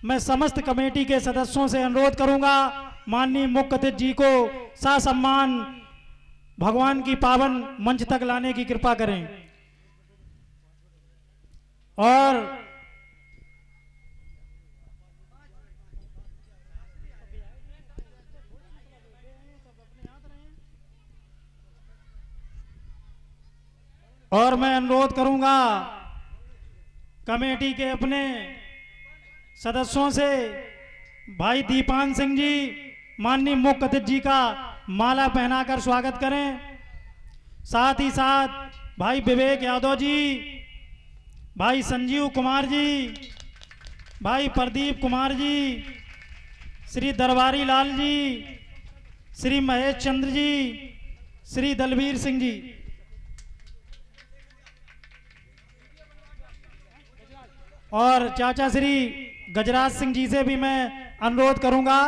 मैं समस्त कमेटी के सदस्यों से अनुरोध करूंगा माननीय मुख्य अतिथि जी को ससम्मान भगवान की पावन मंच तक लाने की कृपा करें। और मैं अनुरोध करूंगा कमेटी के अपने सदस्यों से भाई दीपान सिंह जी माननीय मुख्य अतिथि जी का माला पहनाकर स्वागत करें। साथ ही साथ भाई विवेक यादव जी, भाई संजीव कुमार जी, भाई प्रदीप कुमार जी, श्री दरबारी लाल जी, श्री महेश चंद्र जी, श्री दलवीर सिंह जी और चाचा श्री गजराज सिंह जी से भी मैं अनुरोध करूंगा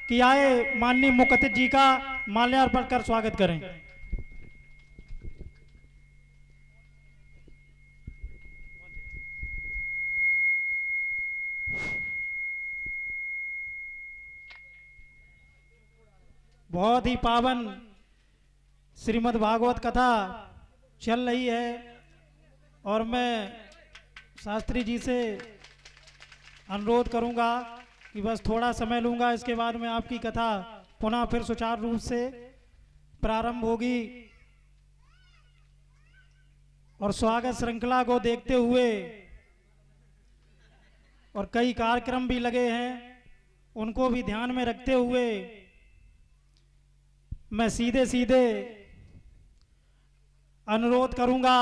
कि आए माननीय मुख्य अतिथि जी का माल्यार्पण कर स्वागत करें। बहुत ही पावन श्रीमद् भागवत कथा चल रही है और मैं शास्त्री जी से अनुरोध करूंगा कि बस थोड़ा समय लूंगा, इसके बाद में आपकी कथा पुनः फिर सुचारू रूप से प्रारंभ होगी। और स्वागत श्रृंखला को देखते हुए और कई कार्यक्रम भी लगे हैं, उनको भी ध्यान में रखते हुए मैं सीधे सीधे अनुरोध करूंगा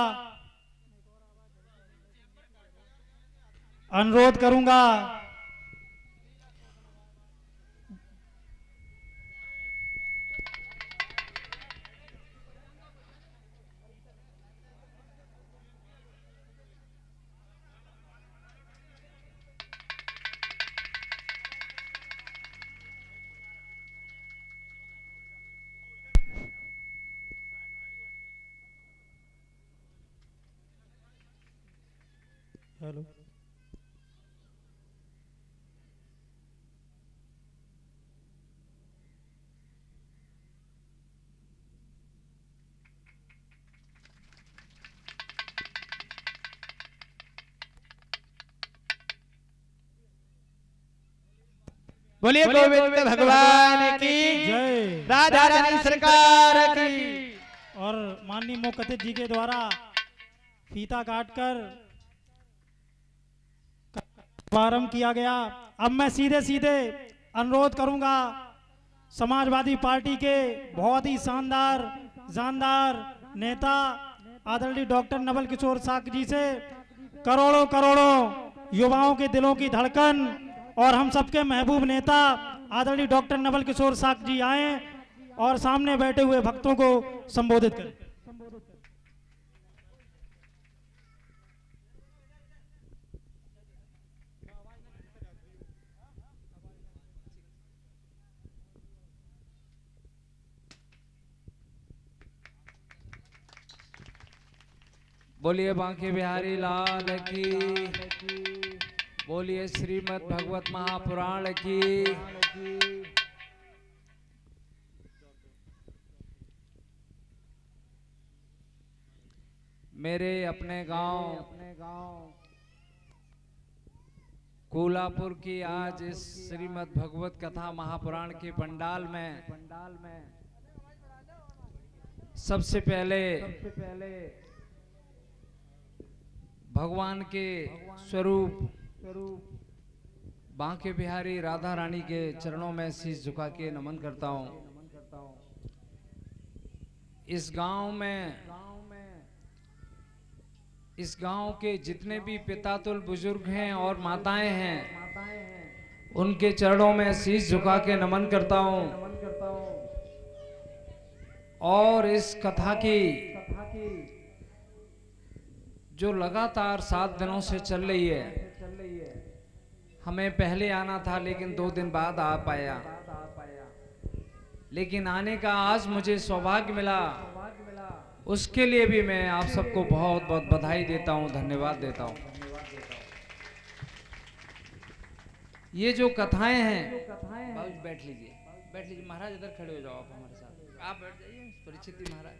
हेलो बोलिए गोविंद भगवान की जय, राधा रानी सरकार की। और माननीय मुख्य अतिथि जी के द्वारा फीता काटकर प्रारंभ किया गया। अब मैं सीधे सीधे अनुरोध करूंगा समाजवादी पार्टी के बहुत ही शानदार जानदार नेता आदरणीय डॉक्टर नवल किशोर साक जी से करोड़ों करोड़ों युवाओं के दिलों की धड़कन और हम सबके महबूब नेता आदरणीय डॉक्टर नवल किशोर साक जी आए और सामने बैठे हुए भक्तों को संबोधित करें। बोलिए बांके बिहारी लाल की, बोलिए श्रीमद् भगवत महापुराण की। मेरे अपने गांव कोल्हापुर की आज इस श्रीमद् भगवत कथा महापुराण के पंडाल में सबसे पहले भगवान के स्वरूप बांके बिहारी राधा रानी के चरणों में शीश झुका के नमन करता हूँ। इस गांव के जितने भी पितातुल बुजुर्ग हैं और माताएं हैं, उनके चरणों में शीश झुका के नमन करता हूँ। और इस कथा की जो लगातार 7 दिनों से चल रही है, हमें पहले आना था लेकिन 2 दिन बाद आ पाया, लेकिन आने का आज मुझे सौभाग्य मिला, उसके लिए भी मैं आप सबको बहुत बहुत बधाई देता हूं, धन्यवाद देता हूं। ये जो कथाएं हैं, बाबूजी बैठ लीजिए महाराज, इधर खड़े हो जाओ आप हमारे साथ, आप बैठ जाइए परीक्षित जी महाराज।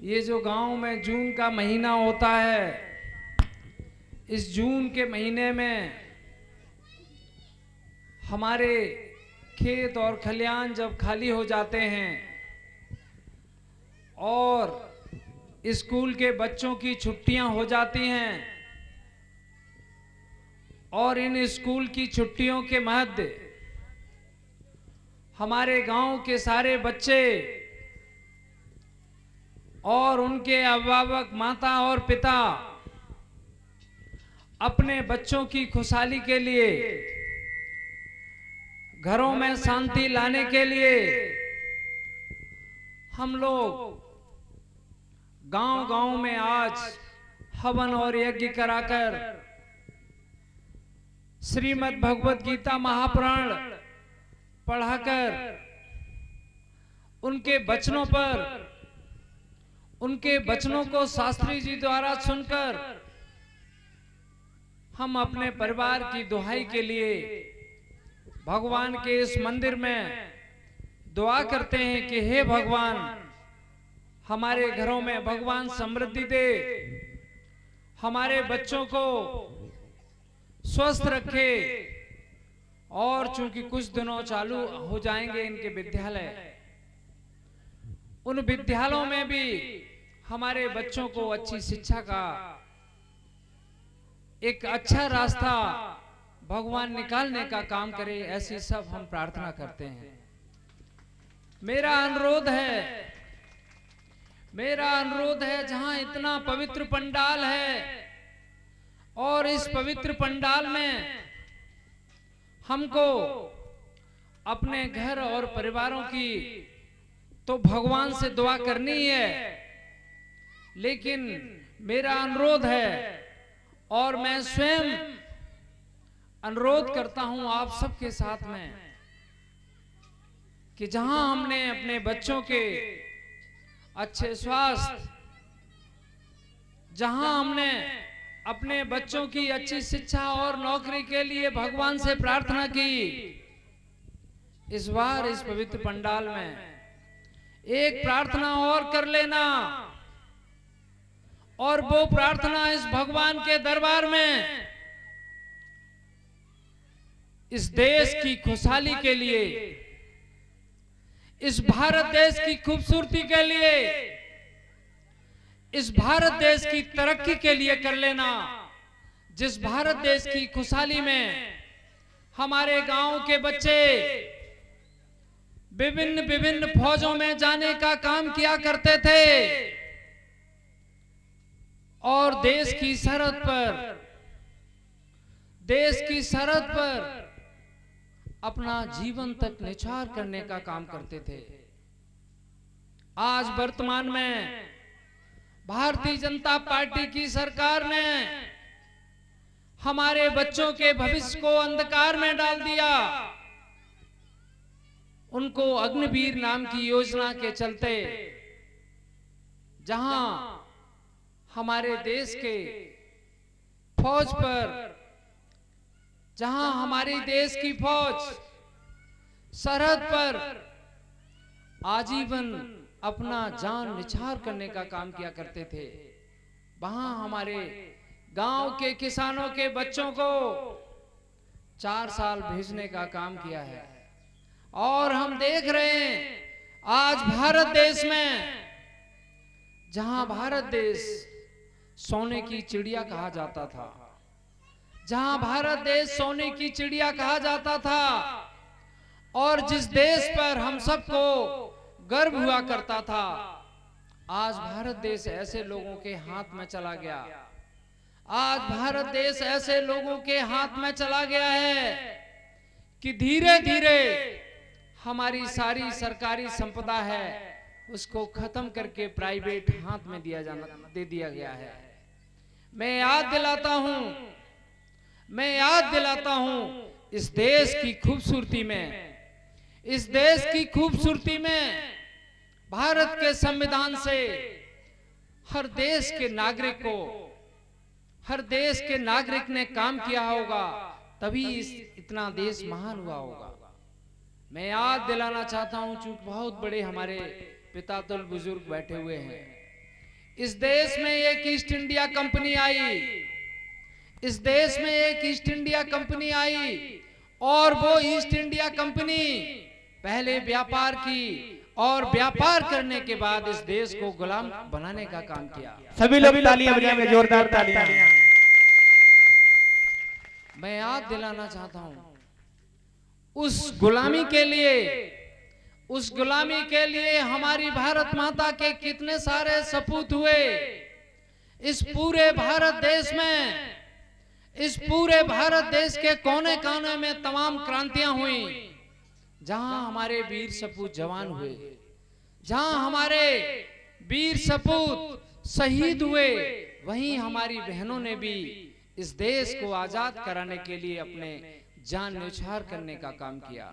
ये जो गांव में जून का महीना होता है, इस जून के महीने में हमारे खेत और खलियान जब खाली हो जाते हैं और स्कूल के बच्चों की छुट्टियां हो जाती हैं, और इन स्कूल की छुट्टियों के मध्य हमारे गांव के सारे बच्चे और उनके अभिभावक माता और पिता अपने बच्चों की खुशहाली के लिए, घरों में शांति लाने के लिए हम लोग गांव-गांव में आज हवन और यज्ञ कराकर श्रीमद् भगवत गीता महापुराण पढ़ाकर उनके वचनों को शास्त्री जी द्वारा सुनकर हम अपने परिवार की दुहाई के लिए भगवान के इस मंदिर में दुआ करते हैं कि हे भगवान, हमारे घरों में भगवान समृद्धि दे, हमारे बच्चों को स्वस्थ रखे। और चूंकि कुछ दिनों चालू हो जाएंगे इनके विद्यालय, उन विद्यालयों में भी हमारे बच्चों को अच्छी शिक्षा का एक अच्छा रास्ता भगवान निकालने का काम करे, ऐसी सब हम प्रार्थना करते हैं। मेरा अनुरोध है जहां इतना पवित्र पंडाल है और इस पवित्र पंडाल में हमको अपने घर और परिवारों की तो भगवान से दुआ करनी है, लेकिन मेरा अनुरोध है और मैं स्वयं अनुरोध करता हूं आप सबके साथ में कि जहां हमने अपने बच्चों के अच्छे स्वास्थ्य, जहां हमने अपने बच्चों की अच्छी शिक्षा और नौकरी के लिए भगवान से प्रार्थना की, इस बार इस पवित्र पंडाल में एक प्रार्थना और कर लेना, और वो प्रार्थना इस भगवान के दरबार में इस देश की खुशहाली के लिए, इस भारत देश की खूबसूरती के लिए, इस भारत देश की तरक्की के लिए कर लेना, जिस भारत देश की खुशहाली में हमारे गांव के बच्चे विभिन्न फौजों में जाने का काम किया करते थे और देश की सरहद पर अपना जीवन तक निछावर करने का काम करते थे। आज वर्तमान में भारतीय जनता पार्टी की सरकार ने हमारे बच्चों के भविष्य को अंधकार में डाल दिया। उनको अग्निवीर नाम की योजना के चलते, जहां हमारे देश के फौज पर, जहां हमारी देश की फौज सरहद पर आजीवन अपना जान निछावर करने का काम किया करते थे, वहां हमारे गांव के किसानों के बच्चों को 4 साल भेजने का काम किया है। और हम देख रहे हैं आज भारत देश में, जहां भारत देश सोने की चिड़िया कहा जाता था, जहां भारत देश सोने की चिड़िया कहा जाता था, और जिस देश पर हम सबको गर्व हुआ करता था, आज भारत देश ऐसे लोगों के हाथ में चला गया। आज भारत देश ऐसे लोगों के हाथ में चला गया है कि धीरे धीरे हमारी सारी सरकारी संपदा है उसको खत्म करके प्राइवेट हाथ में दे दिया गया है। मैं याद दिलाता हूं इस देश की खूबसूरती में भारत के संविधान से हर देश के नागरिक ने काम किया होगा, तभी इतना देश महान हुआ होगा। मैं याद दिलाना चाहता हूं, चूंकि बहुत बड़े हमारे पिता तुल बुजुर्ग बैठे हुए हैं, इस देश में एक ईस्ट इंडिया कंपनी आई, इस देश में एक ईस्ट इंडिया कंपनी आई, और वो ईस्ट इंडिया कंपनी पहले व्यापार की और व्यापार करने के बाद इस देश को गुलाम बनाने का काम किया। सभी लोग तालियां बजाएंगे, जोरदार तालियां। मैं याद दिलाना चाहता हूं, उस गुलामी के लिए हमारी भारत माता के कितने सारे सपूत हुए। इस पूरे भारत देश में, इस पूरे भारत देश के कोने कोने में तमाम क्रांतियां हुई, जहां हमारे वीर सपूत जवान हुए, जहां हमारे वीर सपूत शहीद हुए, वहीं हमारी बहनों ने भी इस देश को आजाद कराने के लिए अपने जान न्यौछावर करने का काम किया।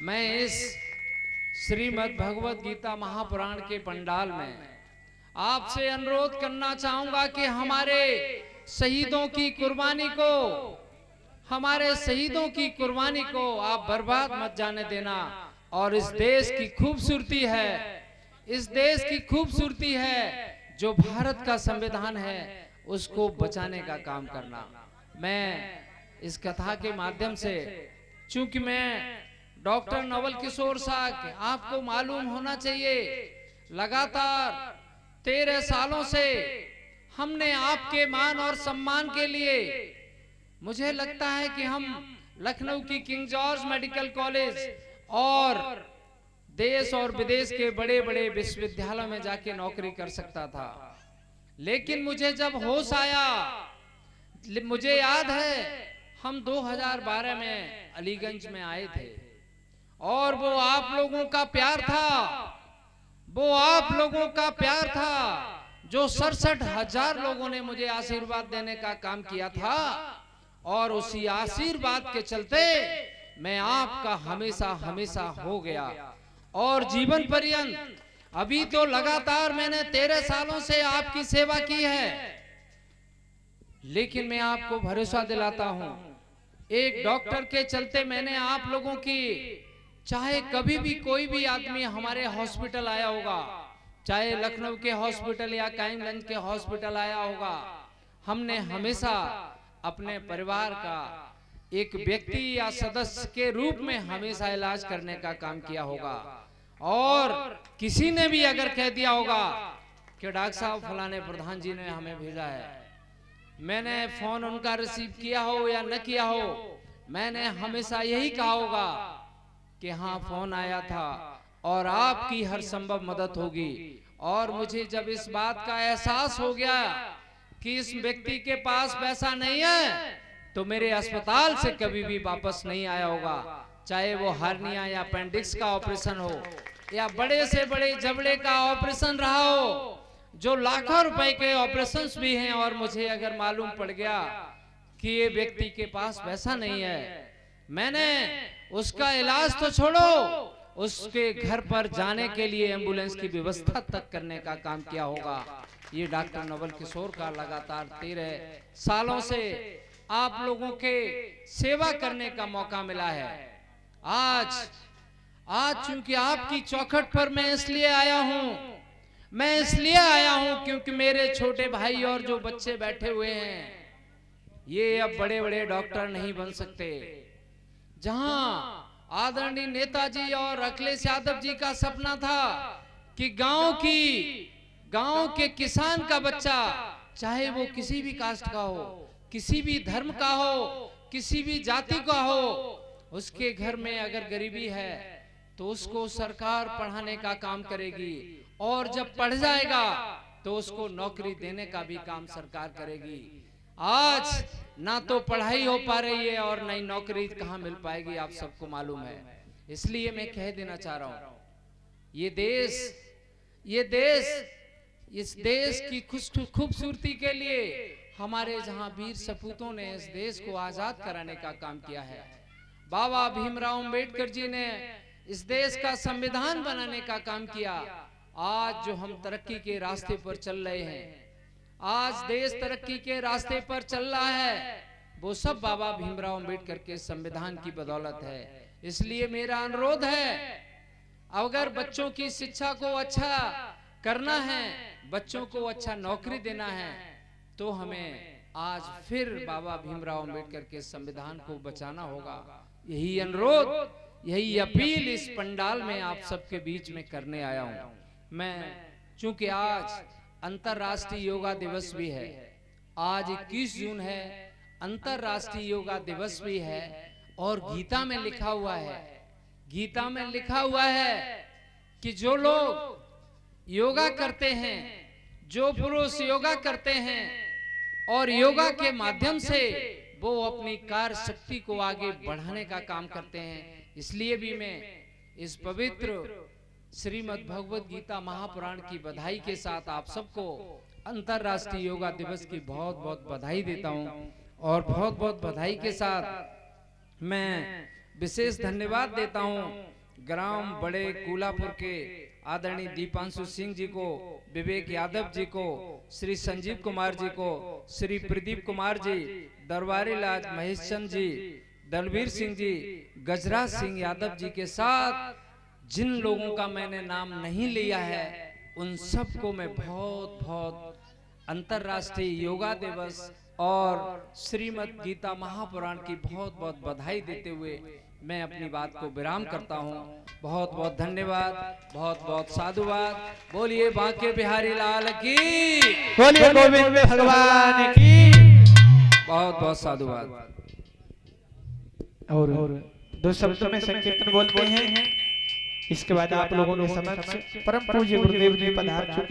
मैं इस श्रीमद् भगवत गीता महापुराण के पंडाल में आपसे अनुरोध करना चाहूंगा कि हमारे शहीदों की कुर्बानी को, हमारे शहीदों की कुर्बानी को आप बर्बाद मत जाने देना, और इस देश की खूबसूरती है, इस देश की खूबसूरती है जो भारत का संविधान है, उसको बचाने का काम करना। मैं इस कथा के माध्यम से, चूंकि मैं डॉक्टर नवल किशोर साहब, आपको मालूम होना चाहिए, लगातार 13 सालों से हमने आपके मान और सम्मान के लिए, मुझे लगता है कि हम लखनऊ की किंग जॉर्ज मेडिकल कॉलेज और देश और विदेश के बड़े बड़े विश्वविद्यालयों में जाके नौकरी कर सकता था, लेकिन मुझे जब होश आया, मुझे याद है हम 2012 में अलीगंज में आए थे, और वो आप लोगों का प्यार था, वो आप लोगों का प्यार था, जो 67,000 लोगों ने मुझे आशीर्वाद देने का काम किया था, और उसी आशीर्वाद के चलते मैं आपका हमेशा हमेशा हो गया, और जीवन पर्यंत, अभी तो लगातार मैंने 13 सालों से आपकी सेवा की है, लेकिन मैं आपको भरोसा दिलाता हूं, एक डॉक्टर के चलते मैंने आप लोगों की, चाहे कभी भी कोई भी आदमी हमारे हॉस्पिटल आया होगा, चाहे लखनऊ के हॉस्पिटल या कायमगंज के हॉस्पिटल आया होगा, हमने हमेशा अपने परिवार का एक व्यक्ति या सदस्य के रूप में हमेशा इलाज करने का काम किया होगा, और किसी ने भी अगर कह दिया होगा कि डॉक्टर साहब फलाने प्रधान जी ने हमें भेजा है, मैंने फोन उनका रिसीव किया हो या न किया हो, मैंने हमेशा यही कहा होगा कि हाँ फोन आया था और आपकी हर संभव मदद होगी। और मुझे जब इस बात का एहसास हो गया कि इस व्यक्ति के पास पैसा नहीं है, तो मेरे अस्पताल से कभी भी वापस नहीं आया होगा, चाहे वो हार्निया या अपेंडिक्स का ऑपरेशन हो या बड़े से बड़े जबड़े का ऑपरेशन रहा हो, जो लाखों रुपए के ऑपरेशंस भी हैं, और मुझे अगर मालूम पड़ गया कि ये व्यक्ति के पास पैसा नहीं है, मैंने उसका इलाज तो छोड़ो, उसके घर पर जाने के लिए एम्बुलेंस की व्यवस्था तक करने का काम किया होगा। ये डॉक्टर नवल किशोर का लगातार 13 सालों से आप लोगों के सेवा करने का मौका मिला है। आज चूंकि आपकी चौखट पर मैं इसलिए आया हूं, क्योंकि मेरे छोटे भाई और जो बच्चे बैठे हुए हैं, ये अब बड़े बड़े डॉक्टर नहीं बन सकते। जहां आदरणीय नेताजी और अखिलेश यादव जी का सपना था कि गांव के किसान का बच्चा, चाहे वो किसी भी कास्ट का हो, किसी भी धर्म का हो, किसी भी जाति का हो, उसके घर में अगर गरीबी है तो उसको सरकार पढ़ाने का काम करेगी, और जब पढ़ जाएगा तो उसको नौकरी देने का भी काम सरकार करेगी। आज ना तो पढ़ाई हो पा रही है और नई नौकरी कहां मिल पाएगी, आप सबको मालूम है। इसलिए मैं कह देना चाह रहा हूं, इस देश की खूबसूरती के लिए हमारे जहां वीर सपूतों ने इस देश को आजाद कराने का काम किया है, बाबा भीमराव अंबेडकर जी ने इस देश का संविधान बनाने का काम किया। आज जो हम तरक्की के रास्ते पर चल रहे हैं, आज देश तरक्की के रास्ते पर चल रहा है, वो सब बाबा भीमराव अंबेडकर के संविधान की बदौलत है। इसलिए मेरा अनुरोध है, अगर बच्चों की शिक्षा को अच्छा करना है, बच्चों को अच्छा नौकरी देना है, तो हमें आज फिर बाबा भीमराव अंबेडकर के संविधान को बचाना होगा। यही अनुरोध, यही अपील इस पंडाल में आप सबके बीच में करने आया हूं मैं। चूंकि आज अंतर्राष्ट्रीय योगा दिवस भी है, आज 21 जून है, अंतर्राष्ट्रीय योगा दिवस भी है, और गीता में लिखा हुआ है, गीता में लिखा हुआ है कि जो लोग योगा करते हैं, जो पुरुष योगा करते हैं और योगा के माध्यम से वो अपनी कार्य शक्ति को आगे बढ़ाने का काम करते हैं। इसलिए भी मैं इस पवित्र श्रीमद् भगवत गीता महापुराण की बधाई के साथ आप सबको अंतर्राष्ट्रीय योगा दिवस की बहुत बहुत बधाई देता हूं। और बहुत बहुत बधाई के साथ मैं विशेष धन्यवाद देता हूं ग्राम बड़े कूलापुर के आदरणीय दीपांशु सिंह जी को, विवेक यादव जी को, श्री संजीव कुमार जी को, श्री प्रदीप कुमार जी, दरबारी लाज महेश चंद जी, दलवीर सिंह जी, गजराज सिंह यादव जी के साथ जिन लोगों का मैंने नाम नहीं लिया है, उन सबको मैं बहुत बहुत अंतर्राष्ट्रीय योगा दिवस और श्रीमद् गीता महापुराण की बहुत बहुत बधाई देते हुए मैं अपनी बात को विराम करता हूं। बहुत बहुत धन्यवाद, बहुत बहुत साधुवाद। बोलिए बांके बिहारी लाल की, बोलिए गोविंद भगवान की। बहुत बहुत साधुवाद। और दो शब्दों में संकीर्तन बोलते हैं। इसके बाद आप लोगों के समक्ष परम पूज्य गुरुदेव जी पधार चुके